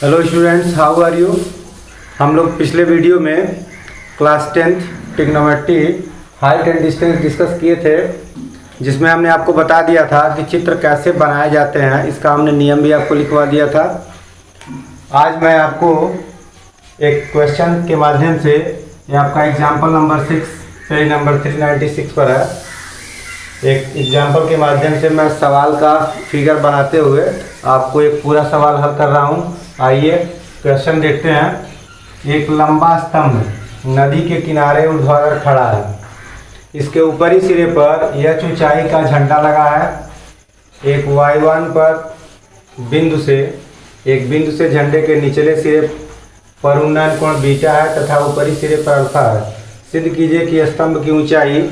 Hello students, how are you. हम लोग पिछले वीडियो में class 10th trigonometry height and distance discuss किए थे, जिसमें हमने आपको बता दिया था कि चित्र कैसे बनाए जाते हैं। इसका हमने नियम भी आपको लिखवा दिया था। आज मैं आपको एक क्वेश्चन के माध्यम से, ये आपका एग्जाम्पल नंबर 6 पेज नंबर 396 पर है, एक एग्जाम्पल के माध्यम से मैं सवाल का फिगर बनाते हुए आपको एक पूरा सवाल हल कर रहा हूँ। आइए क्वेश्चन देखते हैं। एक लंबा स्तंभ नदी के किनारे ऊर्ध्वाधर खड़ा है। इसके ऊपरी सिरे पर यह ऊंचाई का झंडा लगा है। एक y1 पर एक बिंदु से झंडे के निचले सिरे पर उन्नयन कोण बीटा है तथा ऊपरी सिरे पर अल्फा है। सिद्ध कीजिए कि स्तंभ की ऊंचाई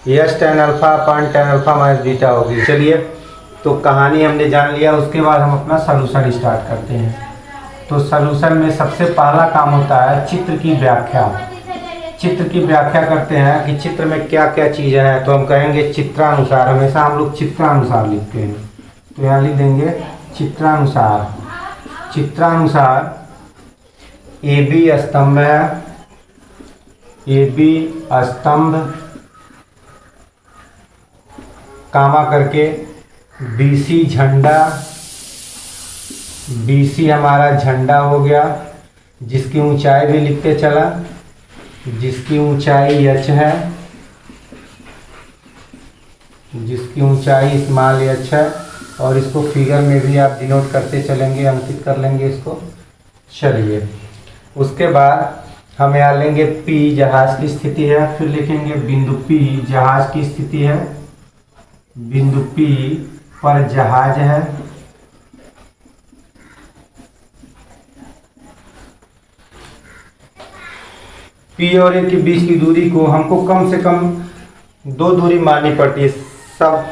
यस tan अल्फा अपान tan अल्फा माइनस बीटा होगी। चलिए, तो कहानी हमने जान लिया, उसके बाद हम अपना सलूशन स्टार्ट करते हैं। तो सलूशन में सबसे पहला काम होता है चित्र की व्याख्या। चित्र की व्याख्या करते हैं कि चित्र में क्या क्या चीज़ें हैं। तो हम कहेंगे चित्रानुसार। हमेशा हम लोग चित्रानुसार लिखते हैं, तो यहाँ लिख देंगे चित्रानुसार। चित्रानुसार ए बी स्तंभ है, ए बी स्तंभ कामा करके BC झंडा, BC हमारा झंडा हो गया, जिसकी ऊंचाई भी लिखते चला, जिसकी ऊंचाई h है, जिसकी ऊंचाई स्मॉल h है। और इसको फिगर में भी आप डिनोट करते चलेंगे, अंकित कर लेंगे इसको। चलिए, उसके बाद हम यहाँ लेंगे P जहाज की स्थिति है, फिर लिखेंगे बिंदु P जहाज की स्थिति है, बिंदु P पर जहाज है। P और A के बीच की दूरी को हमको कम से कम 2 दूरी माननी पड़ती है। सब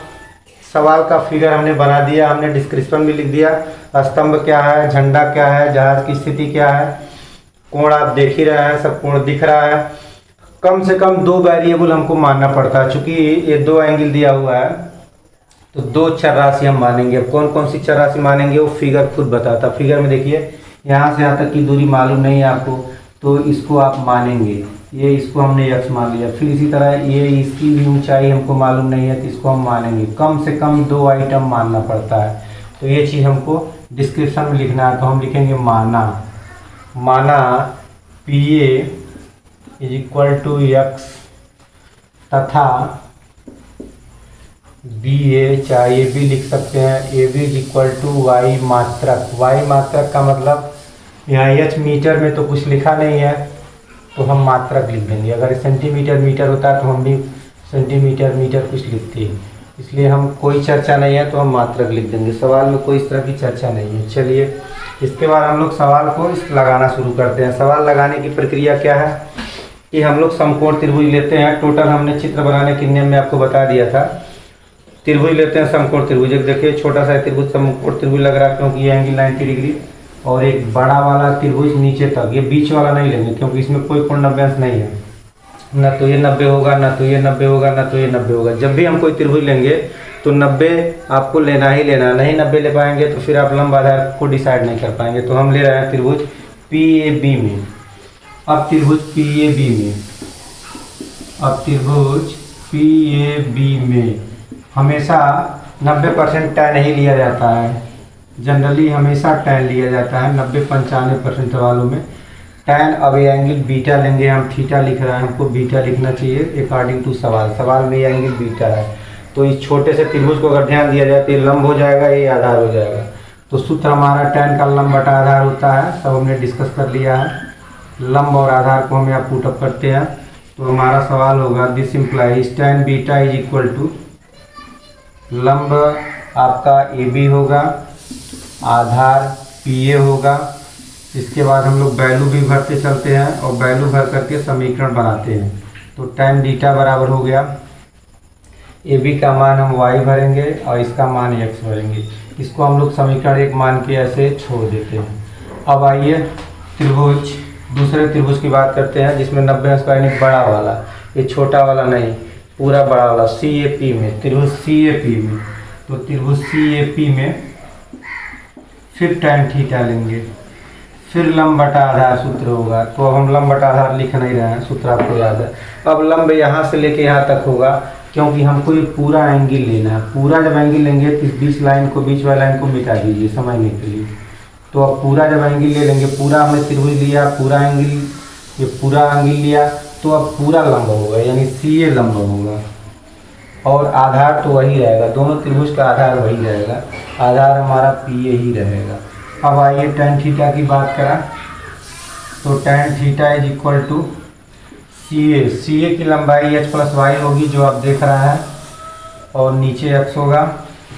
सवाल का फिगर हमने बना दिया, हमने डिस्क्रिप्शन भी लिख दिया। स्तंभ क्या है, झंडा क्या है, जहाज की स्थिति क्या है, कोण आप देख ही रहे हैं, सब कोण दिख रहा है। कम से कम 2 वेरिएबल हमको मानना पड़ता है। चूंकि ये 2 एंगल दिया हुआ है, तो 2 चर राशि हम मानेंगे। अब कौन कौन सी चर राशि मानेंगे वो फिगर खुद बताता। फिगर में देखिए, यहाँ से यहाँ तक की दूरी मालूम नहीं है आपको, तो इसको आप मानेंगे। ये इसको हमने x मान लिया। फिर इसी तरह ये इसकी भी ऊंचाई हमको मालूम नहीं है, तो इसको हम मानेंगे। कम से कम 2 आइटम मानना पड़ता है, तो ये चीज़ हमको डिस्क्रिप्शन में लिखना है। तो हम लिखेंगे माना PA = x तथा BA, चाहे ये भी लिख सकते हैं, AB = y मात्रक। y मात्रक का मतलब यहाँ h मीटर में तो कुछ लिखा नहीं है, तो हम मात्रक लिख देंगे। अगर सेंटीमीटर मीटर होता है तो हम भी सेंटीमीटर मीटर कुछ लिखते हैं, इसलिए हम कोई चर्चा नहीं है तो हम मात्रक लिख देंगे। सवाल में कोई इस तरह की चर्चा नहीं है। चलिए, इसके बाद हम लोग सवाल को लगाना शुरू करते हैं। सवाल लगाने की प्रक्रिया क्या है कि हम लोग समकोण त्रिभुज लेते हैं। टोटल हमने चित्र बनाने के नियम में आपको बता दिया था। त्रिभुज लेते हैं, समकोण त्रिभुज। एक देखिए छोटा सा त्रिभुज समकोण त्रिभुज लग रहा है, क्योंकि ये एंगल 90 डिग्री। और एक बड़ा वाला त्रिभुज नीचे तक, ये बीच वाला नहीं लेंगे क्योंकि इसमें कोई कोण 90 अंश नहीं है। ना तो ये 90 होगा, ना तो ये 90 होगा, ना तो ये 90 होगा। जब भी हम कोई त्रिभुज लेंगे तो 90 आपको लेना ही लेना। नहीं 90 ले पाएंगे तो फिर आप लंब आधार को डिसाइड नहीं कर पाएंगे। तो हम ले रहे हैं त्रिभुज PAB में। अब त्रिभुज PAB में हमेशा 90% tan ही लिया जाता है। जनरली हमेशा tan लिया जाता है 90-95% वालों में tan। अब ये एंगल बीटा लेंगे, हम थीटा लिख रहे हैं, हमको बीटा लिखना चाहिए अकॉर्डिंग टू सवाल में ये एंगल बीटा है। तो इस छोटे से त्रिभुज को अगर ध्यान दिया जाए तो ये लंब हो जाएगा, ये आधार हो जाएगा। तो सूत्र हमारा tan का लंब बटा आधार होता है, सब हमने डिस्कस कर लिया है। लंब और आधार को हम यहाँ पुटअप करते हैं, तो हमारा सवाल होगा दिस इम्प्लाइज tan बीटा = लंब आपका AB होगा, आधार PA होगा। इसके बाद हम लोग वैल्यू भी भरते चलते हैं और वैल्यू भर करके समीकरण बनाते हैं। तो tan बीटा बराबर हो गया, AB का मान हम y भरेंगे और इसका मान x भरेंगे। इसको हम लोग समीकरण 1 मान के ऐसे छोड़ देते हैं। अब आइए दूसरे त्रिभुज की बात करते हैं, जिसमें 90 अंश का यानी बड़ा वाला, ये छोटा वाला नहीं, पूरा बड़ा वाला CAP में, त्रिभुज CAP में। तो त्रिभुज CAP में फिर tan थीटा लेंगे। फिर लंब बटा आधार सूत्र होगा। तो अब हम लंब बटा आधार लिख नहीं रहे हैं, सूत्र आपको याद है। अब लंब यहाँ से लेके यहाँ तक होगा, क्योंकि हमको ये पूरा एंगल लेना है। पूरा जब एंगल लेंगे तो बीच वाली लाइन को मिटा दीजिए समझने के लिए। तो अब पूरा जब एंगल ले लेंगे, पूरा हमने त्रिभुज लिया, पूरा एंगल, ये पूरा एंगल लिया, तो अब पूरा लंब होगा, यानी CA लंब होगा। और आधार तो वही रहेगा, दोनों त्रिभुज का आधार वही रहेगा, आधार हमारा PA ही रहेगा। अब आइए tan थीटा की बात करें, तो tan theta is equal to CA की लंबाई h प्लस वाई होगी जो आप देख रहे हैं, और नीचे x होगा,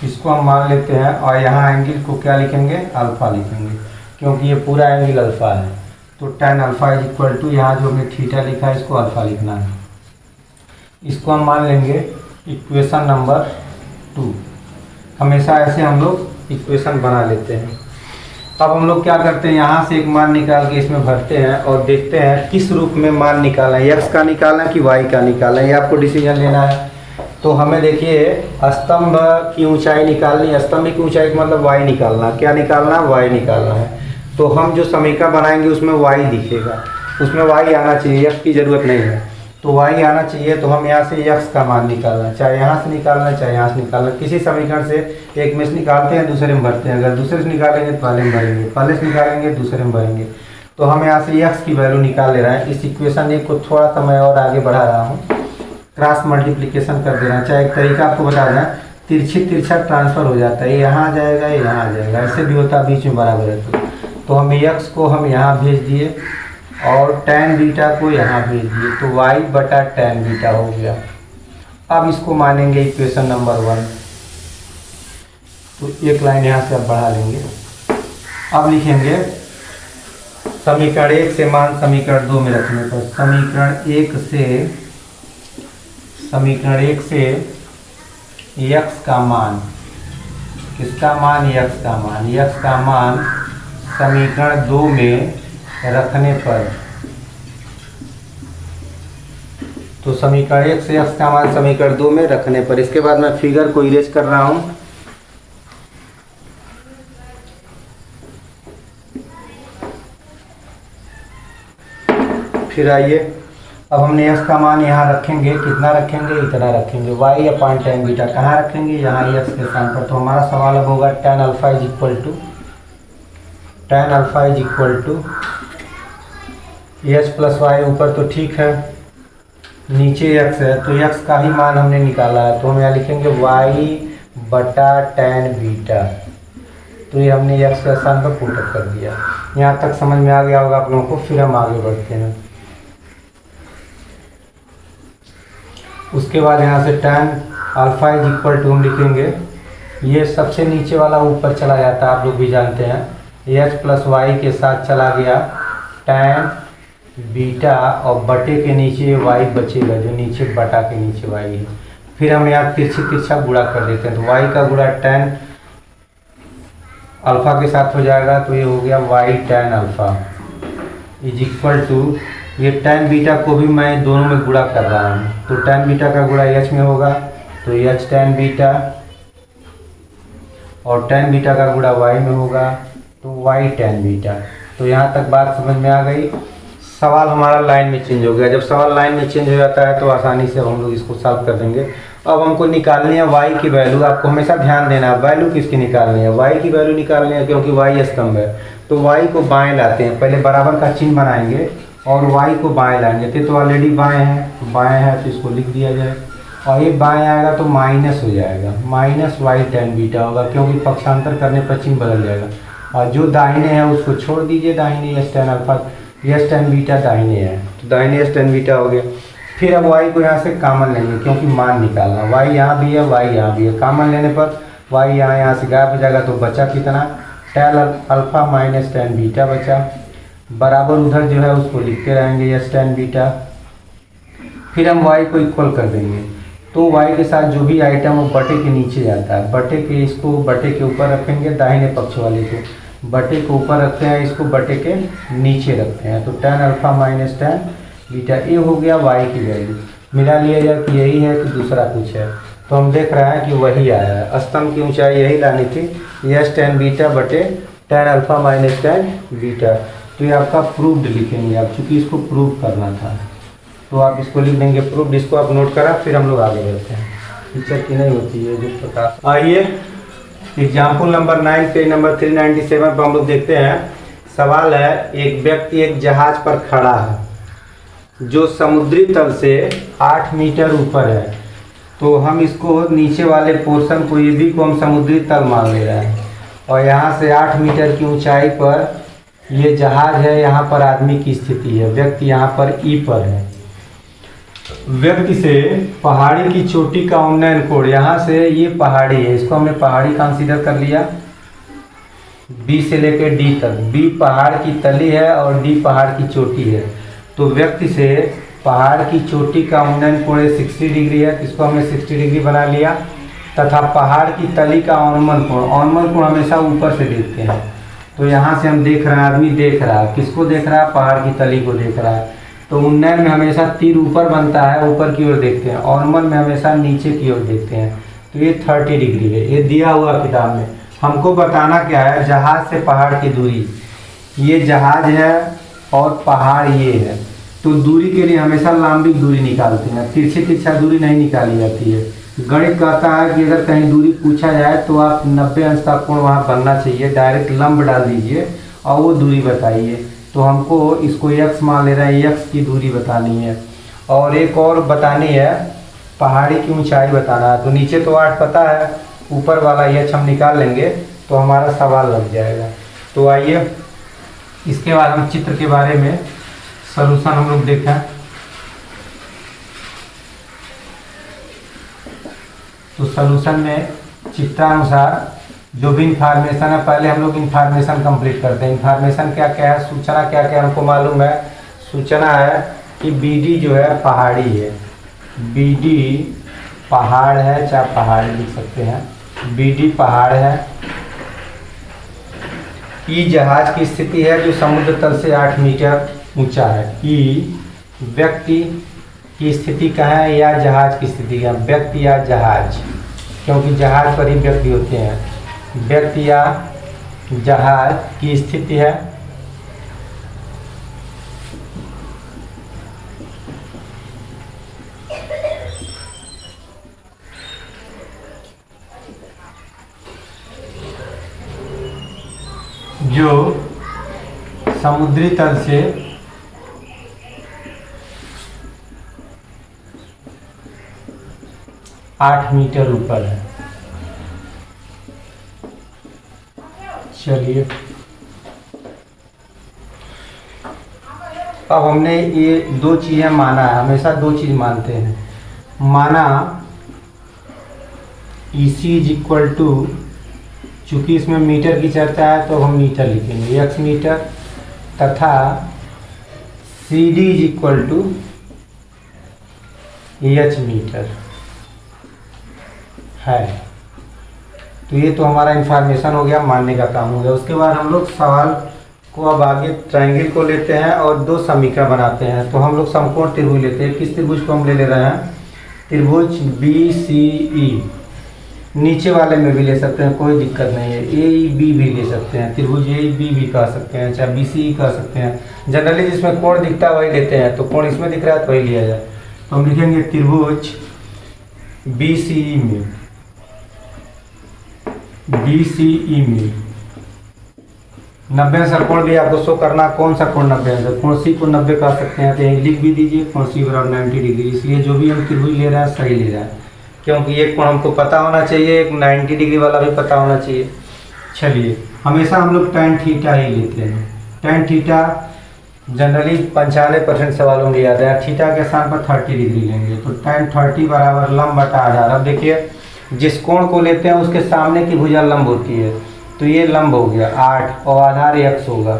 इसको हम मान लेते हैं। और यहाँ एंगल को क्या लिखेंगे, अल्फ़ा लिखेंगे, क्योंकि ये पूरा एंगल अल्फ़ा है। तो tan alpha is equal to, यहाँ जो हमने थीटा लिखा है इसको अल्फ़ा लिखना है। इसको हम मान लेंगे इक्वेशन नंबर 2। हमेशा ऐसे हम लोग इक्वेशन बना लेते हैं। अब हम लोग क्या करते हैं, यहाँ से एक मान निकाल के इसमें भरते हैं और देखते हैं किस रूप में मान निकालना है, x का निकालना है कि y का निकालना है, ये आपको डिसीजन लेना है। तो हमें देखिए स्तंभ की ऊंचाई निकालनी है, स्तंभ की ऊंचाई का मतलब y निकालना, क्या निकालना, y निकालना है। तो हम जो समीकरण बनाएंगे उसमें y दिखेगा, उसमें y आना चाहिए, x की ज़रूरत नहीं है। तो y आना चाहिए, तो हम यहाँ से x का मान निकालना, चाहे यहाँ से निकालना चाहे यहाँ से निकालना, किसी समीकरण से एक में से निकालते हैं दूसरे में भरते हैं। अगर दूसरे से निकालेंगे तो पहले में भरेंगे, पहले से निकालेंगे दूसरे में भरेंगे। तो हम यहाँ से x की वैल्यू निकाल ले रहे हैं। इस इक्वेशन एक को थोड़ा सा मैं और आगे बढ़ा रहा हूँ, क्रॉस मल्टीप्लिकेशन कर दे रहे हैं। चाहे एक तरीका आपको बता दें, तिरछा ट्रांसफ़र हो जाता है, ये यहाँ आ जाएगा, ये यहाँ आ जाएगा, ऐसे भी होता है, बीच में बराबर है। तो हम x को हम यहाँ भेज दिए और tan बीटा को यहाँ भेज दिए, तो y बटा tan बीटा हो गया। अब इसको मानेंगे इक्वेशन नंबर 1। तो एक लाइन यहाँ से अब बढ़ा लेंगे। अब लिखेंगे समीकरण 1 से मान समीकरण 2 में रखने पर, समीकरण 1 से x का मान, किसका मान, x का मान, x का मान समीकरण 2 में रखने पर, तो समीकरण 1 से x का मान समीकरण 2 में रखने पर। इसके बाद मैं फिगर को इरेज कर रहा हूं। फिर आइए, अब हमने x का मान यहाँ रखेंगे, कितना रखेंगे, इतना रखेंगे, y अपॉन tan बीटा कहाँ रखेंगे, यहाँ x के स्थान पर। तो हमारा सवाल अब होगा tan alpha is equal to h plus y, ऊपर तो ठीक है, नीचे x है, तो x का ही मान हमने निकाला है। तो हम यहाँ लिखेंगे y बटा tan बीटा। तो ये हमने x के स्थान पर पुटअप कर दिया। यहाँ तक समझ में आ गया होगा आप लोगों को। फिर हम आगे बढ़ते हैं। उसके बाद यहाँ से tan alpha is equal to हम लिखेंगे, ये सबसे नीचे वाला ऊपर चला जाता है, आप लोग भी जानते हैं, h प्लस वाई के साथ चला गया tan बीटा, और बटे के नीचे y बचेगा, जो नीचे बटा के नीचे y है। फिर हम यहाँ तिरछा गुणा कर देते हैं, तो y का गुणा tan अल्फ़ा के साथ हो जाएगा, तो ये हो गया y tan alpha is equal to, ये tan बीटा को भी मैं दोनों में गुणा कर रहा हूँ, तो tan बीटा का गुणा h में होगा, तो h tan बीटा, और tan बीटा का गुणा y में होगा, तो y tan बीटा। तो यहाँ तक बात समझ में आ गई। सवाल हमारा लाइन में चेंज हो गया। जब सवाल लाइन में चेंज हो जाता है तो आसानी से हम लोग इसको सॉल्व कर देंगे। अब हमको निकालनी है y की वैल्यू। आपको हमेशा ध्यान देना है, वैल्यू किसकी निकालनी है, y की वैल्यू निकालनी है, क्योंकि y स्तंभ है। तो y को बाएं लाते हैं, पहले बराबर का चिन्ह बनाएंगे और y को बाएं लाएंगे। तो ऑलरेडी बाएं है, तो बाएं है तो इसको लिख दिया जाए, और ये बाएं आएगा तो माइनस हो जाएगा, माइनस y tan बीटा होगा, क्योंकि पक्षांतर करने पर चिन्ह बदल जाएगा। और जो दाहिने है उसको छोड़ दीजिए, दाहिने h tan alpha, h tan beta दाहिने है, तो दाहिने h tan बीटा हो गया। फिर अब y को यहाँ से कॉमन लेंगे, क्योंकि मान निकालना, y यहाँ भी है, y यहाँ भी है। कॉमन लेने पर y यहाँ से गायब हो जाएगा, तो बचा कितना, tan alpha minus tan beta बचा, बराबर उधर जो है उसको लिखते रहेंगे h tan बीटा। फिर हम y को इक्वल कर देंगे, तो y के साथ जो भी आइटम वो बटे के नीचे जाता है, बटे के, इसको बटे के ऊपर रखेंगे, दाहिने पक्ष वाले को बटे के ऊपर रखते हैं, इसको बटे के नीचे रखते हैं। तो tan alpha minus tan beta, ये हो गया y की वैल्यू। मिला लिया जाए कि यही है कि दूसरा कुछ है, तो हम देख रहे हैं कि वही आया है। स्तंभ की ऊंचाई यही लानी थी, h tan बीटा बटे tan alpha minus tan beta. तो ये आपका प्रूव्ड लिखेंगे आप, चूँकि इसको प्रूव करना था तो आप इसको लिख देंगे प्रूव्ड। इसको आप नोट करा, फिर हम लोग आगे बढ़ते हैं। पिक्चर की नहीं होती है जो प्रकाश। आइए एग्जाम्पल नंबर 9 पेज नंबर 397 पर हम लोग देखते हैं। सवाल है, एक व्यक्ति एक जहाज पर खड़ा है जो समुद्री तल से 8 मीटर ऊपर है। तो हम इसको नीचे वाले पोर्शन को, ये भी को हम समुद्री तल मान ले रहे हैं, और यहाँ से 8 मीटर की ऊंचाई पर ये जहाज है। यहाँ पर आदमी की स्थिति है, व्यक्ति यहाँ पर ई पर है। व्यक्ति से पहाड़ी की चोटी का उन्नयन कोण, यहाँ से ये पहाड़ी है, इसको हमने पहाड़ी कंसीडर कर लिया, बी से लेकर डी तक। बी पहाड़ की तली है और डी पहाड़ की चोटी है। तो व्यक्ति से पहाड़ की चोटी का उन्नयन कोण 60 डिग्री है, इसको हमने 60 डिग्री बना लिया। तथा पहाड़ की तली का अवनमन कोण हमेशा ऊपर से देखते हैं। तो यहाँ से हम देख रहे हैं, आदमी देख रहा है, किसको देख रहा है? पहाड़ की तली को देख रहा है। तो उन्नयन में हमेशा तीर ऊपर बनता है, ऊपर की ओर देखते हैं। अवनमन में हमेशा नीचे की ओर देखते हैं। तो ये 30 डिग्री है, ये दिया हुआ किताब में। हमको बताना क्या है? जहाज से पहाड़ की दूरी। ये जहाज है और पहाड़ ये है। तो दूरी के लिए हमेशा लंबिक दूरी निकालते हैं, तिरछी तिरछा दूरी नहीं निकाली जाती है। गणित कहता है कि अगर कहीं दूरी पूछा जाए तो आप 90 अंश का कोण वहाँ बनना चाहिए, डायरेक्ट लंब डाल दीजिए और वो दूरी बताइए। तो हमको इसको x मान ले रहे हैं, x की दूरी बतानी है। और एक और बतानी है, पहाड़ी की ऊंचाई बताना है। तो नीचे तो 8 पता है, ऊपर वाला h हम निकाल लेंगे तो हमारा सवाल लग जाएगा। तो आइए इसके बाद हम चित्र के बारे में सॉल्यूशन हम लोग देखें। तो सॉल्यूशन में चित्रानुसार जो भी इंफॉर्मेशन है, पहले हम लोग इंफॉर्मेशन कंप्लीट करते हैं। इंफॉर्मेशन क्या क्या है, सूचना क्या क्या हमको मालूम है। सूचना है कि बीडी जो है पहाड़ी है, बीडी पहाड़ है, चाहे पहाड़ी लिख सकते हैं, बीडी पहाड़ है। ई जहाज की स्थिति है जो समुद्र तल से 8 मीटर ऊंचा है। ई व्यक्ति की स्थिति कहाँ है, या जहाज की स्थिति है? व्यक्ति या जहाज, क्योंकि जहाज पर ही व्यक्ति होते हैं। व्यक्ति या जहाज की स्थिति है। जो समुद्री तल से 8 मीटर ऊपर है। चलिए अब हमने ये 2 चीज़ें माना है, हमेशा 2 चीज़ मानते हैं। माना EC इज इक्वल टू, चूँकि इसमें मीटर की चर्चा है तो हम मीटर लिखेंगे, x मीटर, तथा CD is equal to H metre है। तो ये तो हमारा इंफॉर्मेशन हो गया, मानने का काम हो गया। उसके बाद हम लोग सवाल को अब आगे ट्रायंगल को लेते हैं और 2 समीकरण बनाते हैं। तो हम लोग समकोण त्रिभुज लेते हैं। किस त्रिभुज को हम ले रहे हैं? त्रिभुज BCE। नीचे वाले में भी ले सकते हैं, कोई दिक्कत नहीं है। AEB भी ले सकते हैं, त्रिभुज AEB भी कह सकते हैं, चाहे BCE कह सकते हैं। जनरली जिसमें कोण दिखता है वही लेते हैं। तो कोण इसमें दिख रहा है तो वही लिया जाए। तो हम लिखेंगे त्रिभुज BCE में, BCE में 90 अंश कोण भी आपको शो करना। कौन सा कोण 90 अंश? कोण C को 90 कह सकते हैं, तो यही लिख भी दीजिए, कोण C बराबर 90 डिग्री। इसलिए जो भी हम त्रिभुज ले रहे हैं सही ले रहा है, क्योंकि एक कोण हमको पता होना चाहिए, एक 90 डिग्री वाला भी पता होना चाहिए। चलिए हमेशा हम लोग tan थीटा ही लेते हैं। tan थीटा जनरली 95% सवालों में याद है। थीटा के स्थान पर 30 डिग्री लेंगे, तो tan 30 बराबर लंब बटा आधार। अब देखिए जिस कोण को लेते हैं उसके सामने की भुजा लंब होती है, तो ये लंब हो गया 8 और आधार x होगा।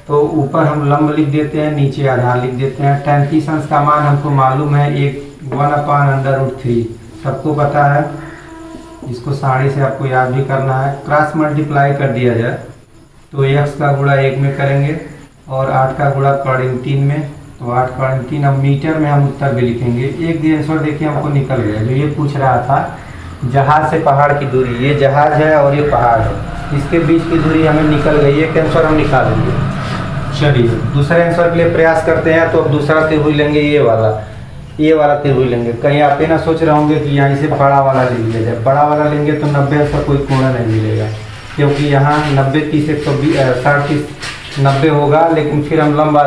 तो ऊपर हम लंब लिख देते हैं, नीचे आधार लिख देते हैं। tan 30 अंश का मान हमको मालूम है 1/√3, सबको पता है। इसको साड़ी से आपको याद भी करना है। क्रॉस मल्टीप्लाई कर दिया जाए तो x का गुणा 1 में करेंगे और 8 का गुणा कॉर्डिंग 3 में, तो 8 कॉर्डिंग 3। अब मीटर में हम उत्तर भी लिखेंगे। एक भी आंसर देखिए हमको निकल गया। जो ये पूछ रहा था जहाज से पहाड़ की दूरी, ये जहाज है और ये पहाड़ है, इसके बीच की दूरी हमें निकल गई। एक आंसर हम निकालेंगे। चलिए दूसरे आंसर के लिए प्रयास करते हैं। तो अब दूसरा त्रिभुज लेंगे, ये वाला त्रिभुज लेंगे। कहीं आप ये ना सोच रहे होंगे कि यहाँ से बड़ा वाला ले लिया जाए। बड़ा वाला लेंगे तो 90 अंश का कोई कोण नहीं मिलेगा, क्योंकि यहाँ 90 30 120 60 30 90 होगा, लेकिन फिर हम लंब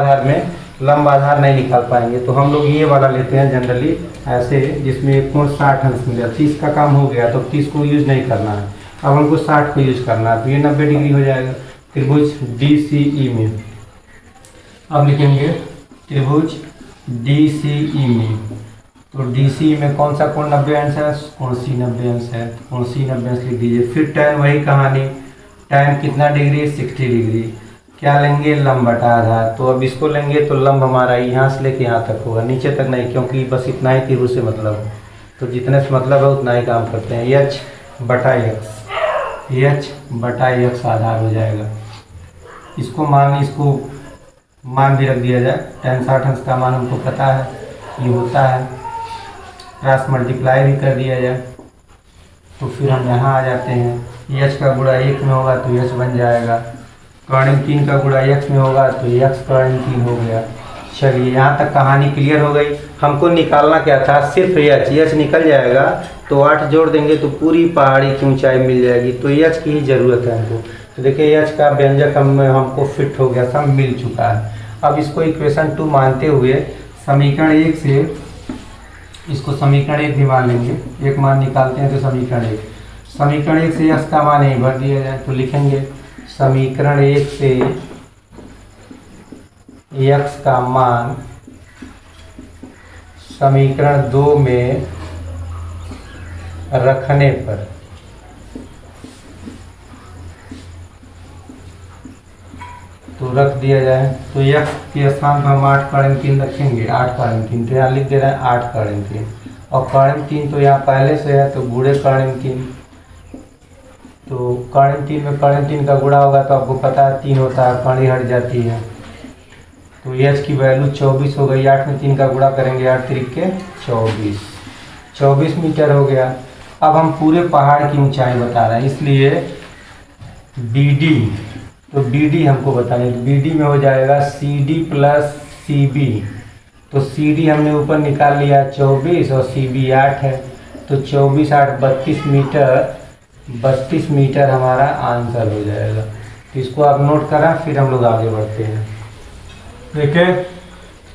आधार नहीं निकाल पाएंगे। तो हम लोग ये वाला लेते हैं जनरली ऐसे, जिसमें कोण 60 अंश मिलेगा। 30 का काम हो गया तो 30 को यूज नहीं करना है, अब हमको 60 को यूज करना है। तो ये 90 डिग्री हो जाएगा त्रिभुज DCE में। अब लिखेंगे त्रिभुज DCE में। तो DCE में कौन सा कोण 90 अंश है? कोण C 90 अंश है। कोण C 90 अंश लिख दीजिए। फिर tan वही कहानी, tan कितना डिग्री? 60 डिग्री। क्या लेंगे? लंब बटा आधार। तो अब इसको लेंगे तो लंब हमारा यहाँ से लेके यहाँ तक होगा, नीचे तक नहीं, क्योंकि बस इतना ही त्रिभुज से मतलब है। तो जितने से मतलब है उतना ही काम करते हैं। H बटा x आधार हो जाएगा। इसको मान भी रख दिया जाए। tan 60 अंश का मान हमको पता है, ये होता है। क्रॉस मल्टीप्लाई भी कर दिया जाए तो फिर हम यहाँ आ जाते हैं। h का गुणा 1 में होगा तो h बन जाएगा। कर्णिक 3 का गुणा x में होगा तो x कर्णिक 3 हो गया। चलिए यहाँ तक कहानी क्लियर हो गई। हमको निकालना क्या था? सिर्फ h निकल जाएगा तो 8 जोड़ देंगे तो पूरी पहाड़ी की ऊंचाई मिल जाएगी। तो h की ही ज़रूरत है हमको। तो देखिए h का व्यंजक हमको फिट हो गया, सब मिल चुका है। अब इसको इक्वेशन 2 मानते हुए समीकरण 1 से इसको समीकरण 1 भी मान लेंगे। एक मान निकालते हैं तो समीकरण 1 से x का मान यहीं भर दिया जाए। तो लिखेंगे समीकरण 1 से x का मान समीकरण 2 में रखने पर तो रख दिया जाए। तो x के स्थान पर हम 8 कर्णिक 3 रखेंगे। 8 कर्णिक 3 तो यहाँ लिख दे रहे हैं 8 कर्णिक 3, और कर्णिक 3 तो यहाँ पहले से है तो गुणे कर्णिक 3। तो कर्णिक 3 में कर्णिक 3 का गुणा होगा तो आपको पता है 3 होता है, कड़ी हट जाती है। तो h की वैल्यू 24 हो गई। 8 में 3 का गुणा करेंगे, 8 3 के 24 मीटर हो गया। अब हम पूरे पहाड़ की ऊंचाई बता रहे हैं, इसलिए BD, तो BD हमको बताना है। BD में हो जाएगा CD प्लस CB। तो CD हमने ऊपर निकाल लिया 24 और CB 8 है। तो 24 8 32 मीटर हमारा आंसर हो जाएगा। तो इसको आप नोट करें, फिर हम लोग आगे बढ़ते हैं। देखिए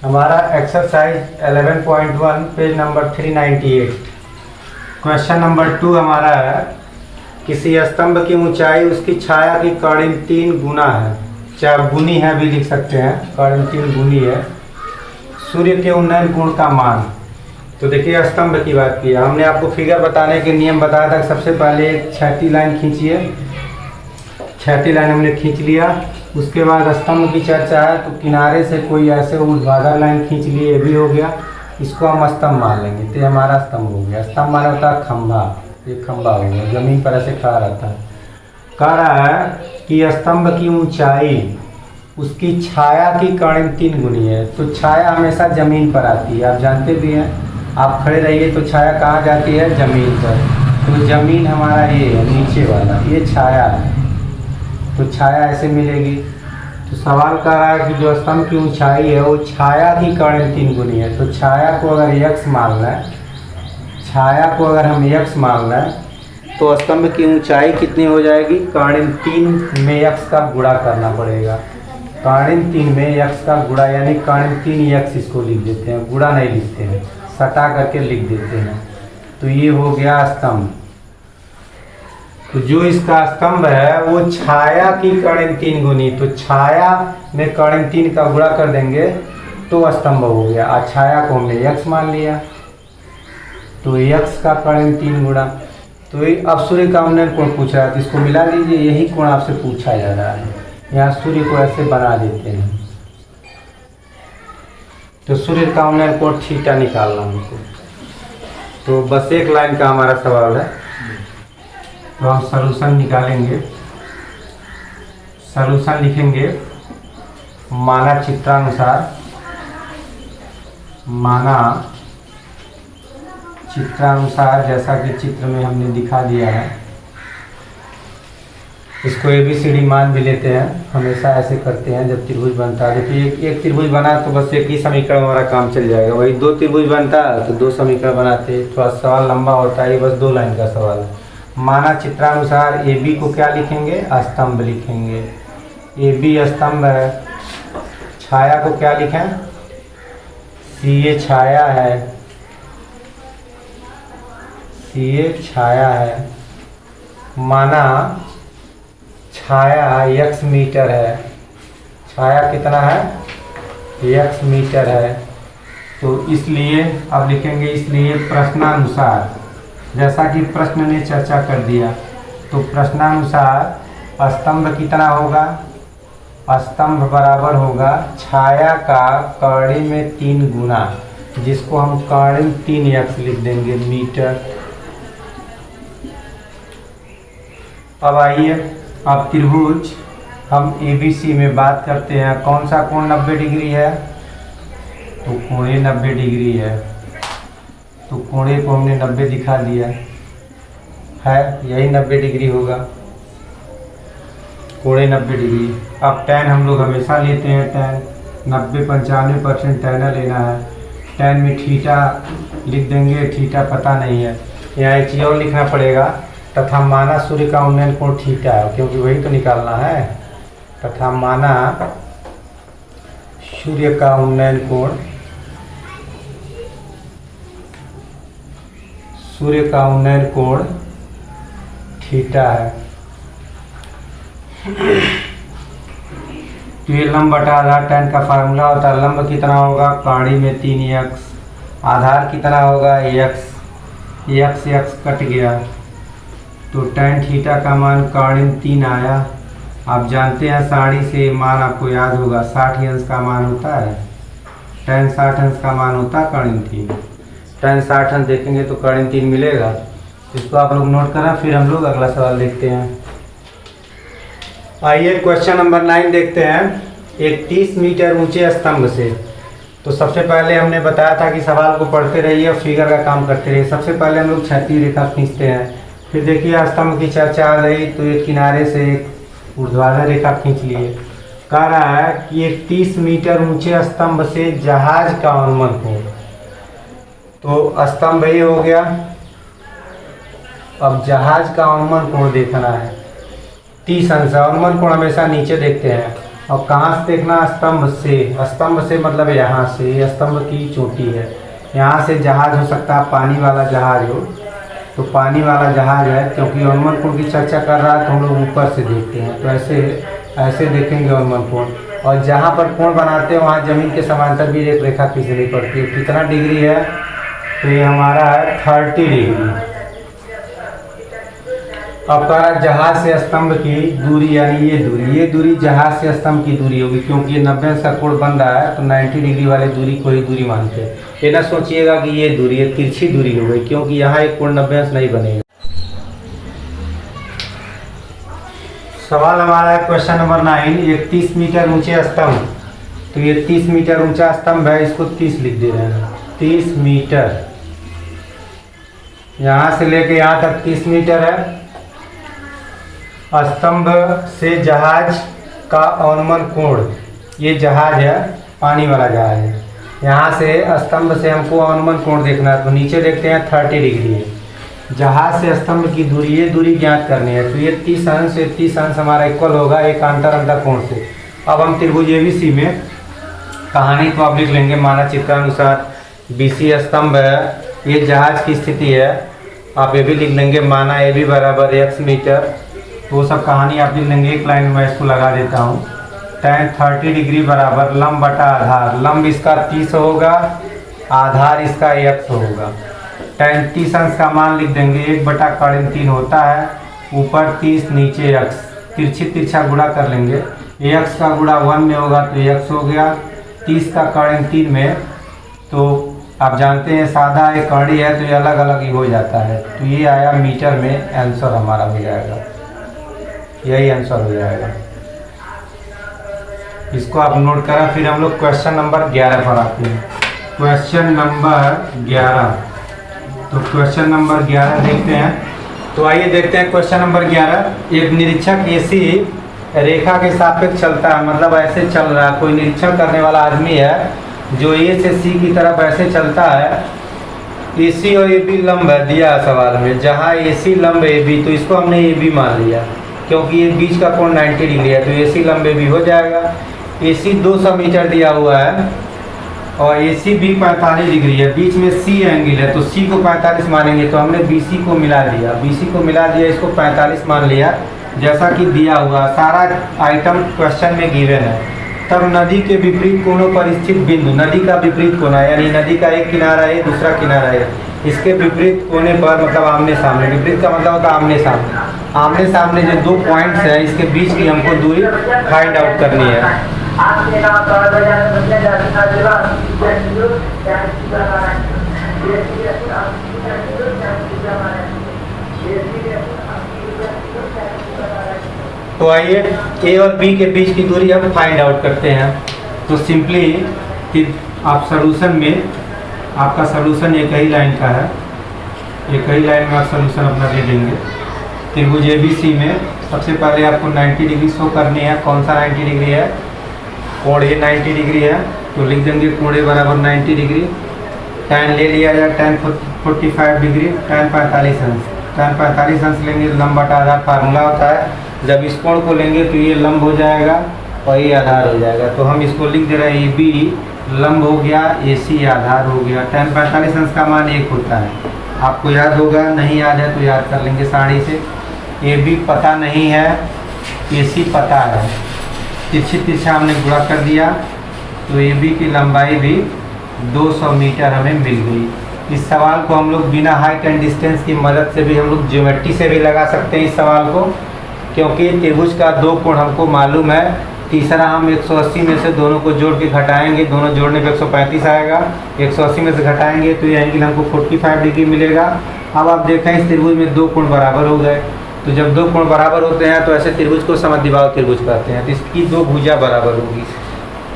हमारा exercise 11.1 page number 398। Question number 2 हमारा है, किसी स्तंभ की ऊंचाई उसकी छाया की कर्णिक 3 गुना है। चाहे गुनी है भी लिख सकते हैं, कर्णिक 3 गुनी है। सूर्य के उन्नयन कोण का मान। तो देखिए स्तंभ की बात की है हमने, आपको फिगर बताने के नियम बताया था। सबसे पहले एक क्षैतिज लाइन खींचिए, क्षैतिज लाइन हमने खींच लिया। उसके बाद स्तंभ की चर्चा है तो किनारे से कोई ऐसे ऊर्ध्वाधर लाइन खींच लिए, ये भी हो गया। इसको हम स्तंभ मान लेंगे, तो हमारा स्तंभ हो गया। स्तंभ माना होता है खंभा, एक खंभा हो गया, जमीन पर ऐसे खड़ा रहता है। कह रहा है कि स्तंभ की ऊंचाई उसकी छाया की कर्णिक 3 गुनी है। तो छाया हमेशा जमीन पर आती है, आप जानते भी हैं। आप खड़े रहिए तो छाया कहाँ जाती है? जमीन पर। तो जमीन हमारा ये है, नीचे वाला ये छाया है, तो छाया ऐसे मिलेगी। तो सवाल कर रहा है कि जो स्तंभ की ऊंचाई है वो छाया की कर्णिक 3 गुनी है। तो छाया को अगर x मान लें, छाया को अगर हम x मान लें तो स्तंभ की ऊंचाई कितनी हो जाएगी? कर्णिक 3 में x का गुणा करना पड़ेगा। कर्णिक 3 में x का गुणा, यानी कर्णिक 3x इसको लिख देते हैं, गुणा नहीं लिखते हैं, सटा करके लिख देते हैं। तो ये हो गया स्तंभ। तो जो इसका स्तंभ है वो छाया की कर्णिक 3 गुनी। तो छाया में कर्णिक 3 का गुणा कर देंगे तो स्तंभ हो गया। और छाया को हमने x मान लिया, तो x का कर्णिक 3 गुणा। तो अब सूर्य का उन्नयन कोण पूछ रहा है, तो इसको मिला लीजिए, यही कोण आपसे पूछा जा रहा है। यहाँ सूर्य को ऐसे बना देते हैं, तो सूर्य का उन्नयन कोण थीटा निकालना हमको। तो बस एक लाइन का हमारा सवाल है, तो हम सलूशन निकालेंगे। सलूशन लिखेंगे माना चित्रानुसार, माना चित्रानुसार, जैसा कि चित्र में हमने दिखा दिया है। इसको ABCD मान भी लेते हैं, हमेशा ऐसे करते हैं जब त्रिभुज बनता है। देखिए एक त्रिभुज बना तो बस एक ही समीकरण हमारा काम चल जाएगा। वही दो त्रिभुज बनता है तो दो समीकरण बनाते हैं। थोड़ा सवाल लंबा होता है, ये बस 2 लाइन का सवाल है। माना चित्रानुसार AB को क्या लिखेंगे, स्तंभ लिखेंगे। AB स्तंभ है। छाया को क्या लिखें, CA छाया है, CA छाया है। माना छाया x मीटर है, छाया कितना है, x मीटर है। तो इसलिए अब लिखेंगे, इसलिए प्रश्नानुसार, जैसा कि प्रश्न ने चर्चा कर दिया, तो प्रश्नानुसार स्तंभ कितना होगा, स्तंभ बराबर होगा छाया का कर्ण में 3 गुना, जिसको हम कर्ण 3x लिख देंगे मीटर। अब आइए, अब त्रिभुज हम ABC में बात करते हैं। कौन सा कोण 90 डिग्री है, तो कोणे 90 डिग्री है। तो कोणे को हमने 90 दिखा दिया है, यही 90 डिग्री होगा, कोणे 90 डिग्री। अब tan हम लोग हमेशा लेते हैं, tan 90-95% tan लेना है। tan में थीटा लिख देंगे, थीटा पता नहीं है, यहाँ एक चीज़ और लिखना पड़ेगा, तथा माना सूर्य का उन्नयन कोण थीटा है, क्योंकि वही तो निकालना है। तथा माना सूर्य का उन्नयन कोण, सूर्य का उन्नयन कोण थीटा है। तो ये लंब बटा आधार tan का फार्मूला होता है। लंब कितना होगा, कर्ण में 3x, आधार कितना होगा x, x कट गया, तो tan थीटा का मान कर्ण 3 आया। आप जानते हैं साड़ी से मान आपको याद होगा, 60 अंश का मान होता है, tan 60 अंश का मान होता है कर्ण 3। tan 60 अंश देखेंगे तो कर्ण 3 मिलेगा। इसको आप लोग नोट करें, फिर हम लोग अगला सवाल देखते हैं। आइए क्वेश्चन नंबर 9 देखते हैं। एक 30 मीटर ऊंचे स्तंभ से, तो सबसे पहले हमने बताया था कि सवाल को पढ़ते रहिए और फिगर का काम करते रहिए। सबसे पहले हम लोग क्षैतिज रेखा खींचते हैं, फिर देखिए स्तंभ की चर्चा आ गई तो एक किनारे से एक ऊर्ध्वाधर रेखा खींच लिए। कह रहा है कि एक 30 मीटर ऊंचे स्तंभ से जहाज का अनुमान कोण, तो स्तंभ ये हो गया। अब जहाज का अनुमान कोण देखना है 30 अंश। अनुमान कोण हमेशा नीचे देखते हैं, और कहाँ से देखना, स्तंभ से। स्तंभ से मतलब यहाँ से, ये स्तंभ की चोटी है, यहाँ से जहाज हो सकता है, पानी वाला जहाज हो, तो पानी वाला जहाज है। क्योंकि अनुमान कोण की चर्चा कर रहा है तो हम लोग ऊपर से देखते हैं, तो ऐसे देखेंगे अनुमान कोण। और जहाँ पर कोण बनाते हैं वहाँ जमीन के समांतर भी एक रेखा खींचनी पड़ती है। कितना डिग्री है, तो ये हमारा है 30 डिग्री। अब कह रहा जहाज से स्तंभ की दूरी, यानी ये दूरी जहाज से स्तंभ की दूरी होगी, क्योंकि ये 90 अंश का कोण बन रहा है, तो 90 डिग्री वाले दूरी को ही दूरी मानते हैं। ये ना सोचिएगा कि ये दूरी है, तिरछी दूरी हो गई, क्योंकि यहाँ एक कोण 90 अंश नहीं बनेगा। सवाल हमारा है क्वेश्चन नंबर 9। एक 30 मीटर ऊंचे स्तंभ, तो ये 30 मीटर ऊंचा स्तंभ है, इसको 30 लिख दे रहे हैं। 30 मीटर, यहाँ से लेके यहाँ तक 30 मीटर है। स्तंभ से जहाज का अनुमान कोण, ये जहाज है, पानी वाला जहाज है। यहाँ से स्तंभ से हमको अनुमान कोण देखना है, तो नीचे देखते हैं 30 डिग्री है। जहाज से स्तंभ की दूरी, ये दूरी ज्ञात करनी है, तो ये 30 अंश से 30 अंश हमारा इक्वल होगा एक अंतर कोण से। अब हम त्रिभुज ABC में कहानी को आप लिख लेंगे। माना चित्रानुसार BC स्तंभ है, ये जहाज की स्थिति है, आप ये भी लिख लेंगे। माना AB बराबर x मीटर, वो सब कहानी आप लिख लेंगे। एक लाइन में इसको लगा देता हूँ। tan 30 डिग्री बराबर लंब बटा आधार, लंब इसका 30 होगा, आधार इसका x होगा। tan 30 अंश का मान लिख देंगे, 1 बटा कर्ण 3 होता है, ऊपर 30 नीचे x, तिरछी तिरछा गुणा कर लेंगे। x का गुणा 1 में होगा तो x हो गया, 30 का कर्ण 3 में, तो आप जानते हैं सादा एक कड़ी है तो ये अलग अलग ही हो जाता है। तो ये आया मीटर में, आंसर हमारा हो जाएगा, यही आंसर हो जाएगा। इसको आप नोट करें। फिर हम लोग क्वेश्चन नंबर 11 पर आते हैं। क्वेश्चन नंबर 11, तो क्वेश्चन नंबर 11 देखते हैं। तो आइए देखते हैं क्वेश्चन नंबर 11। एक निरीक्षक एसी रेखा के सापेक्ष चलता है, मतलब ऐसे चल रहा है, कोई निरीक्षण करने वाला आदमी है जो ए से सी की तरफ ऐसे चलता है। एसी और ए बी लंब है दिया है सवाल में, जहाँ एसी लंब ए बी, तो इसको हमने ए बी मान लिया क्योंकि ये बीच का कोण 90 डिग्री है, तो एसी लंब ए बी हो जाएगा। एसी 200 मीटर दिया हुआ है और एसी बी 45 डिग्री है, बीच में सी एंगल है, तो सी को 45 मानेंगे, तो हमने बीसी को मिला दिया, बीसी को मिला दिया, इसको 45 मान लिया जैसा कि दिया हुआ। सारा आइटम क्वेश्चन में गिवन है। तब नदी के विपरीत कोणों पर स्थित बिंदु, नदी का विपरीत कोना यानी नदी का एक किनारा है दूसरा किनारा है, इसके विपरीत कोने पर मतलब आमने सामने, विपरीत का मतलब होता है आमने सामने, आमने सामने जो दो पॉइंट्स है इसके बीच की हमको दूरी फाइंड आउट करनी है। तो आइए ए और बी के बीच की दूरी हम फाइंड आउट करते हैं। तो सिंपली कि आप सॉल्यूशन में, आपका सॉल्यूशन एक ही लाइन का है, एक ही लाइन में आप सॉल्यूशन अपना दे देंगे। त्रिभुज एबीसी में सबसे पहले आपको 90 डिग्री शो करनी है। कौन सा 90 डिग्री है? कोण ए 90 डिग्री है, तो लिख देंगे कोण ए बराबर 90 डिग्री। tan ले लिया जाए, tan 45 डिग्री, tan 45 अंश, tan 45 अंश लेंगे, लंब बटा आधार फार्मूला होता है। जब इस कोण को लेंगे तो ये लंब हो जाएगा और ये आधार हो जाएगा, तो हम इसको लिख दे रहे हैं ए बी लंब हो गया, ए सी आधार हो गया। tan 45 अंश का मान 1 होता है, आपको याद होगा, नहीं याद है तो याद कर लेंगे साड़ी से। ए बी पता नहीं है, ए सी पता है, तिरछी तिरछा हमने गुणा कर दिया, तो ए बी की लंबाई भी 200 मीटर हमें मिल गई। इस सवाल को हम लोग बिना हाइट एंड डिस्टेंस की मदद से भी हम लोग ज्योमेट्री से भी लगा सकते हैं इस सवाल को, क्योंकि त्रिभुज का दो कोण हमको मालूम है। तीसरा हम 180 में से दोनों को जोड़ के घटाएंगे, दोनों जोड़ने पे 135 आएगा, 180 में से घटाएंगे तो ये एंगल हमको 45 डिग्री मिलेगा। अब आप देखें इस त्रिभुज में दो कोण बराबर हो गए, तो जब दो कोण बराबर होते हैं तो ऐसे त्रिभुज को समद्विबाहु त्रिभुज कहते हैं। तो इसकी दो भुजा बराबर होगी,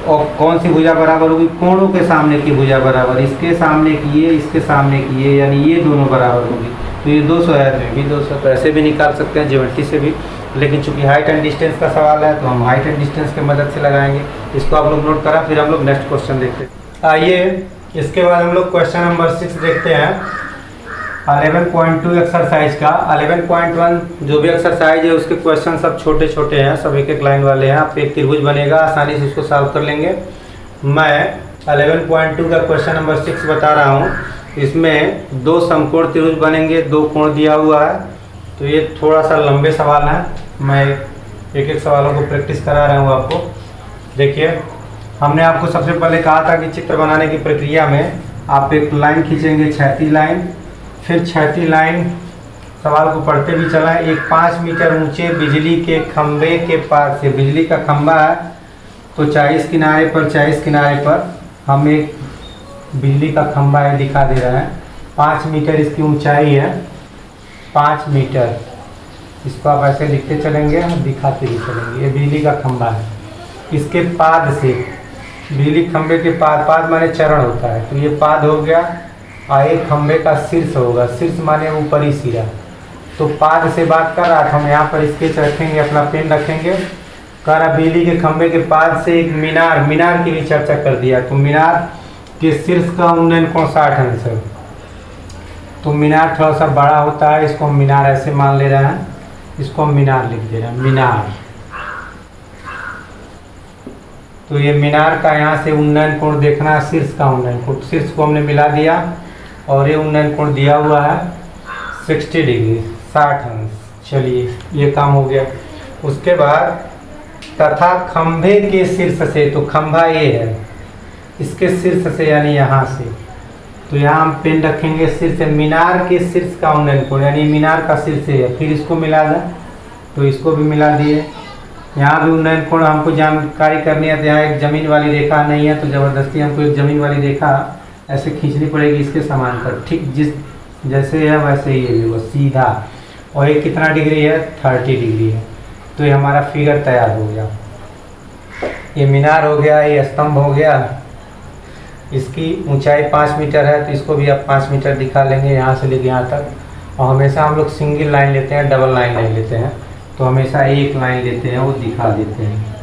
और कौन सी भुजा बराबर होगी? कोणों के सामने की भुजा बराबर, इसके सामने की ये, इसके सामने की ये, यानी ये दोनों बराबर होगी। तो ये 200 है, तो ये भी 200, तो ऐसे भी निकाल सकते हैं ज्योमेट्री से भी, लेकिन चूंकि हाइट एंड डिस्टेंस का सवाल है तो हम हाइट एंड डिस्टेंस की मदद से लगाएंगे। इसको आप लोग नोट करा, फिर हम लोग नेक्स्ट क्वेश्चन देखते हैं। आइए इसके बाद हम लोग क्वेश्चन नंबर 6 देखते हैं 11.2 एक्सरसाइज का। 11.1 जो भी एक्सरसाइज है उसके क्वेश्चन सब छोटे छोटे हैं, सब एक एक लाइन वाले हैं। आप एक त्रिभुज बनेगा, आसानी से उसको सॉल्व कर लेंगे। मैं 11.2 का क्वेश्चन नंबर 6 बता रहा हूँ। इसमें दो समकोण त्रिभुज बनेंगे, दो कोण दिया हुआ है, तो ये थोड़ा सा लंबे सवाल हैं, मैं एक एक सवालों को प्रैक्टिस करा रहा हूँ आपको। देखिए, हमने आपको सबसे पहले कहा था कि चित्र बनाने की प्रक्रिया में आप एक लाइन खींचेंगे, क्षैतिज लाइन, फिर क्षैतिज लाइन, सवाल को पढ़ते भी चलाएं। एक 5 मीटर ऊंचे बिजली के खंभे के पास से, बिजली का खंभा है तो 40 किनारे पर, 40 किनारे पर हम एक बिजली का खंभा है दिखा दे रहा है। 5 मीटर इसकी ऊंचाई है, 5 मीटर, इसको आप ऐसे लिखते चलेंगे, दिखाते भी चलेंगे। ये बिजली का खंभा है, इसके पाद से, बिजली खंभे के पाद माने चरण होता है, तो ये पाद हो गया, और एक खंभे का शीर्ष होगा, शीर्ष माने ऊपरी सिरा। तो पाद से बात कर रहा था, हम यहाँ पर स्केच रखेंगे, अपना पेन रखेंगे। कह रहा बिजली के खंभे के पाद से एक मीनार, मीनार की भी चर्चा कर दिया, तो मीनार के शीर्ष का उन्नयन कोण 60 अंश है। तो मीनार थोड़ा सा बड़ा होता है, इसको हम मीनार ऐसे मान ले रहे हैं, इसको हम मीनार लिख दे रहे हैं, मीनार। तो ये मीनार का यहाँ से उन्नयन कोण देखना है, शीर्ष का उन्नयन कोण, शीर्ष को हमने मिला दिया, और ये उन्नयन कोण दिया हुआ है 60 डिग्री, 60 अंश। चलिए ये काम हो गया। उसके बाद तथा खंभे के शीर्ष से, तो खंभा ये है, इसके शीर्ष से यानी यहाँ से, तो यहाँ हम पेन रखेंगे शीर्ष से, मीनार के शीर्ष का उन्नयन कोण यानी मीनार का शीर्ष है, फिर इसको मिला दें, तो इसको भी मिला दिए। यहाँ भी उन्नयन कोण हमको जानकारी करनी है, तो यहाँ एक जमीन वाली रेखा नहीं है, तो ज़बरदस्ती हमको एक जमीन वाली रेखा ऐसे खींचनी पड़ेगी इसके समान पर, ठीक जिस जैसे है वैसे ही है वो सीधा, और ये कितना डिग्री है? 30 डिग्री है। तो ये हमारा फिगर तैयार हो गया। ये मीनार हो गया, ये स्तंभ हो गया, इसकी ऊंचाई 5 मीटर है, तो इसको भी आप 5 मीटर दिखा लेंगे यहाँ से लेके यहाँ तक। और हमेशा हम लोग सिंगल लाइन लेते हैं, डबल लाइन नहीं लेते हैं। तो हमेशा एक लाइन लेते हैं, वो दिखा देते हैं।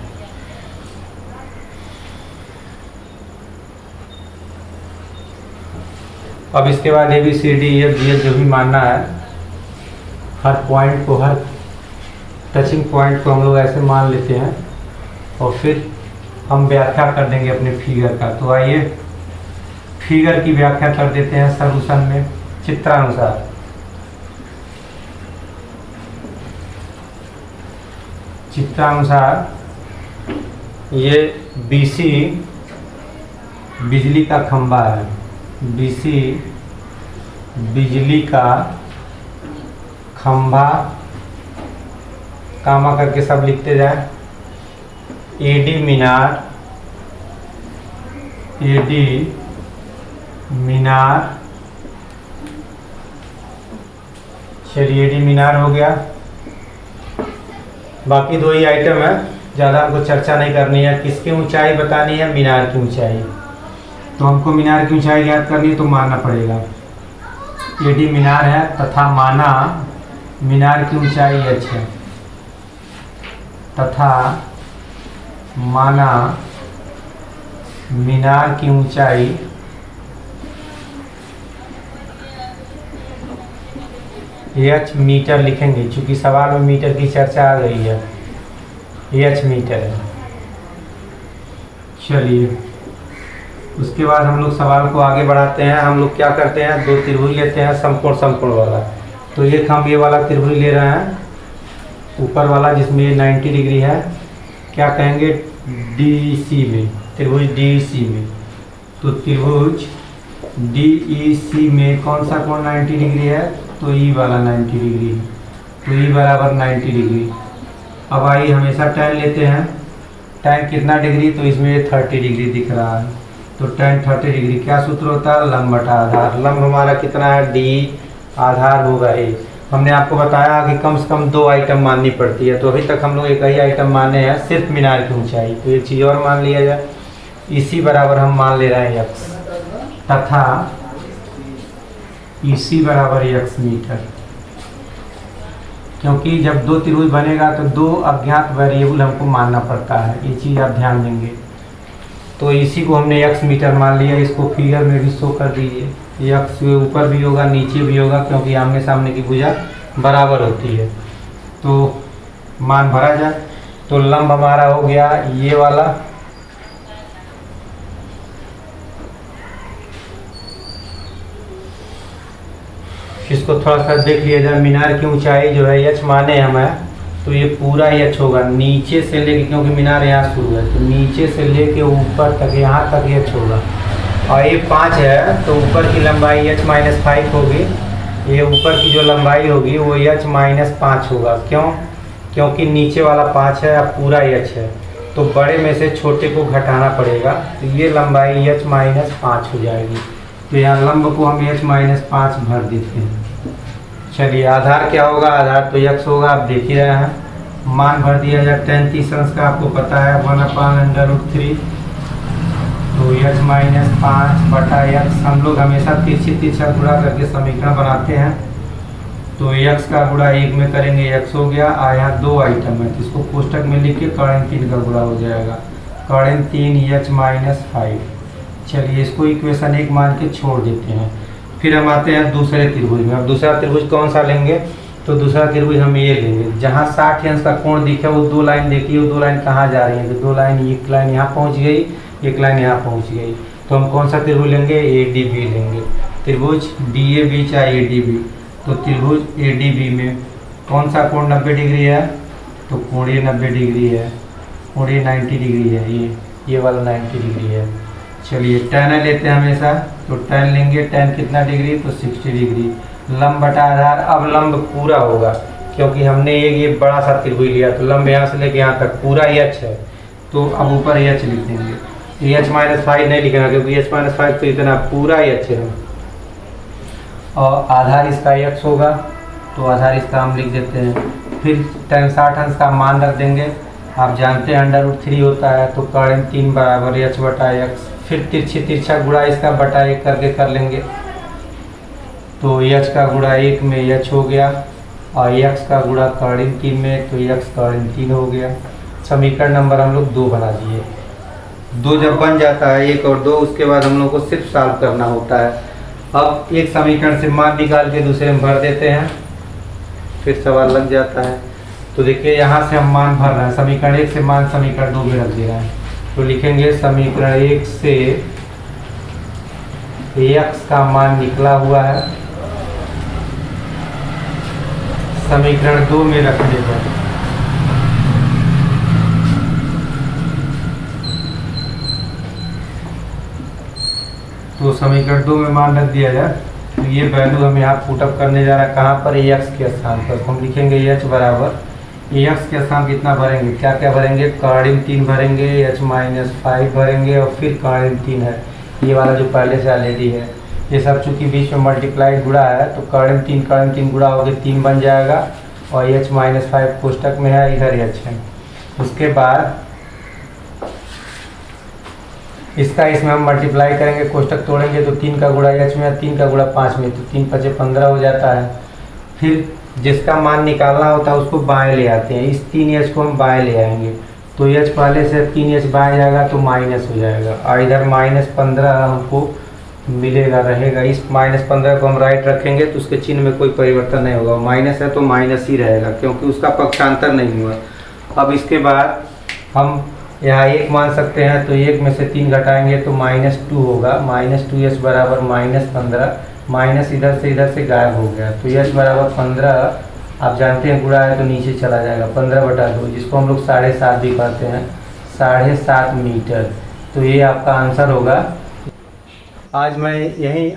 अब इसके बाद ABCDEF जो भी मानना है, हर पॉइंट को, हर टचिंग पॉइंट को हम लोग ऐसे मान लेते हैं और फिर हम व्याख्या कर देंगे अपने फिगर का। तो आइए फिगर की व्याख्या कर देते हैं सॉल्यूशन में चित्रानुसार। ये BC बिजली का खंभा है, BC बिजली का खंभा, कामा करके सब लिखते जाए। AD मीनार, चलिए AD मीनार हो गया। बाकी दो ही आइटम है, ज़्यादा हमको चर्चा नहीं करनी है। किसकी ऊंचाई बतानी है? मीनार की ऊंचाई। तो हमको मीनार की ऊंचाई ज्ञात करनी है, तो मानना पड़ेगा AD मीनार है तथा माना मीनार की ऊंचाई h है, तथा माना मीनार की ऊंचाई h मीटर लिखेंगे, क्योंकि सवाल में मीटर की चर्चा आ गई है। h मीटर है। चलिए उसके बाद हम लोग सवाल को आगे बढ़ाते हैं। हम लोग क्या करते हैं, दो त्रिभुज लेते हैं समकोण वाला। तो एक हम ये वाला त्रिभुज ले रहे हैं, ऊपर वाला जिसमें ये 90 डिग्री है, क्या कहेंगे DEC में, त्रिभुज DEC में। तो त्रिभुज DEC में कौन सा कोण 90 डिग्री है? तो E वाला 90 डिग्री। तो E बराबर 90 डिग्री। अब आइए हमेशा tan लेते हैं। tan कितना डिग्री? तो इसमें 30 डिग्री दिख रहा है। तो tan 30 डिग्री क्या सूत्र होता है? लंब बटा आधार। लंब हमारा कितना है? D, आधार होगा A। हमने आपको बताया कि कम से कम 2 आइटम माननी पड़ती है, तो अभी तक हम लोग एक ही आइटम माने हैं, सिर्फ मीनार की ऊंचाई। तो एक चीज़ और मान लिया जाए, इसी बराबर हम मान ले रहे हैं x, तथा इसी बराबर x मीटर। क्योंकि जब दो त्रिभुज बनेगा तो 2 अज्ञात वेरिएबल हमको मानना पड़ता है, ये चीज़ आप ध्यान देंगे। तो इसी को हमने x मीटर मान लिया। इसको फिगर में भी शो कर दीजिए। x ऊपर भी होगा नीचे भी होगा, क्योंकि आमने सामने की भुजा बराबर होती है। तो मान भरा जाए। तो लंब हमारा हो गया ये वाला, इसको थोड़ा सा देख लिया जाए। मीनार की ऊंचाई जो है h माने हमें, तो ये पूरा h होगा, नीचे से लेके, क्योंकि मीनार यहाँ शुरू है, तो नीचे से लेके ऊपर तक, यहाँ तक h होगा। और ये 5 है, तो ऊपर की लंबाई h-5 होगी। ये ऊपर की जो लंबाई होगी वो h-5 होगा। क्यों? क्योंकि नीचे वाला 5 है, अब पूरा h है, तो बड़े में से छोटे को घटाना पड़ेगा। तो ये लंबाई h-5 हो जाएगी। तो यहाँ लंब को हम h-5 भर देते हैं। चलिए आधार क्या होगा? आधार तो x होगा, आप देख ही रहे हैं। मान भर दिया जाए। tan 30 अंश का आपको पता है 1/√3। तो h-5 बटा x, हम लोग हमेशा तिरछा गुणा करके समीकरण बनाते हैं। तो x का गुणा 1 में करेंगे, x हो गया। यहाँ 2 आइटम है, तो इसको कोष्टक में लिख के कर्ण 3 का गुणा हो जाएगा, कर्ण 3 h-5। चलिए इसको इक्वेशन 1 मान के छोड़ देते हैं। फिर हम आते हैं दूसरे त्रिभुज में। अब दूसरा त्रिभुज कौन सा लेंगे? तो दूसरा त्रिभुज हम ये लेंगे जहाँ 60 अंश का कोण दिखे। वो 2 लाइन देखिए, वो 2 लाइन कहाँ जा रही है? तो 2 लाइन, एक लाइन यहाँ पहुँच गई, एक लाइन यहाँ पहुँच गई। तो हम कौन सा त्रिभुज लेंगे? ADB लेंगे। त्रिभुज DAB चाहे ADB। तो त्रिभुज ADB में कौन सा कोण 90 डिग्री है? तो कोणीय 90 डिग्री है, कोणीय 90 डिग्री है, ये वाला 90 डिग्री है। चलिए tan लेते हैं हमेशा, तो tan लेंगे। tan कितना डिग्री? तो 60 डिग्री। लंब बटा आधार। अब लंब पूरा होगा, क्योंकि हमने ये बड़ा सा त्रिभुज लिया, तो लंब यहाँ से लेके यहाँ तक पूरा h है। तो अब ऊपर h लिख देंगे, h-5 नहीं लिखना, क्योंकि h-5 तो इतना पूरा h है। और आधार इसका x होगा, तो आधार इसका हम लिख देते हैं। फिर tan 60 अंश का मान रख देंगे। आप जानते हैं √3 होता है, तो कर्ण 3 बराबर h बटा x। फिर तिरछा गुणा इसका बटा 1 करके कर लेंगे। तो एच का गुणा 1 में एच हो गया और एक्स का गुणा कर्णिक 3 में, तो एक्स कर्णिक 3 हो गया। समीकरण नंबर हम लोग 2 बना दिए। 2 जब बन जाता है 1 और 2, उसके बाद हम लोग को सिर्फ सॉल्व करना होता है। अब एक समीकरण से मान निकाल के दूसरे में भर देते हैं, फिर सवाल लग जाता है। तो देखिए यहाँ से हम मान भर रहे हैं, समीकरण 1 से मान समीकरण 2 में रख दे रहे हैं। तो लिखेंगे समीकरण 1 से एक्स का मान निकला हुआ है, समीकरण 2 में रख देगा। तो समीकरण 2 में मान रख दिया जाए, तो ये वैल्यू हम यहाँ पुटअप करने जा रहे हैं कहाँ पर, एक्स के स्थान पर। तो हम लिखेंगे एच बराबर, एक्स के स्थान कितना भरेंगे, क्या क्या भरेंगे, कर्णिक 3 भरेंगे, h-5 भरेंगे और फिर कर्णिक 3 है, ये वाला जो पहले से ऑलरेडी है। ये सब चूंकि बीच में मल्टीप्लाइड गुणा है, तो कर्णिक 3 गुणा हो गया 3 बन जाएगा और h-5 कोष्टक में है, इधर h है। उसके बाद इसका इसमें हम मल्टीप्लाई करेंगे, कोष्टक तोड़ेंगे तो 3 का गुणा h में, 3 का गुणा 5 में, तो 3 × 5 = 15 हो जाता है। फिर जिसका मान निकालना होता है उसको बाएं ले आते हैं, इस 3h को हम बाएं ले आएंगे, तो h पहले से 3h बाएं जाएगा तो माइनस हो जाएगा और इधर -15 हमको मिलेगा रहेगा। इस -15 को हम राइट रखेंगे तो उसके चिन्ह में कोई परिवर्तन नहीं होगा, माइनस है तो माइनस ही रहेगा क्योंकि उसका पक्षांतर नहीं हुआ। अब इसके बाद हम यहाँ 1 मान सकते हैं, तो 1 में से 3 घटाएंगे तो -2 होगा, -2h बराबर -15, माइनस इधर से गायब हो गया, तो h बराबर 15। आप जानते हैं गुणा है तो नीचे चला जाएगा, 15/2, जिसको हम लोग 7.5 भी कहते हैं, 7.5 मीटर। तो ये आपका आंसर होगा। आज मैं यही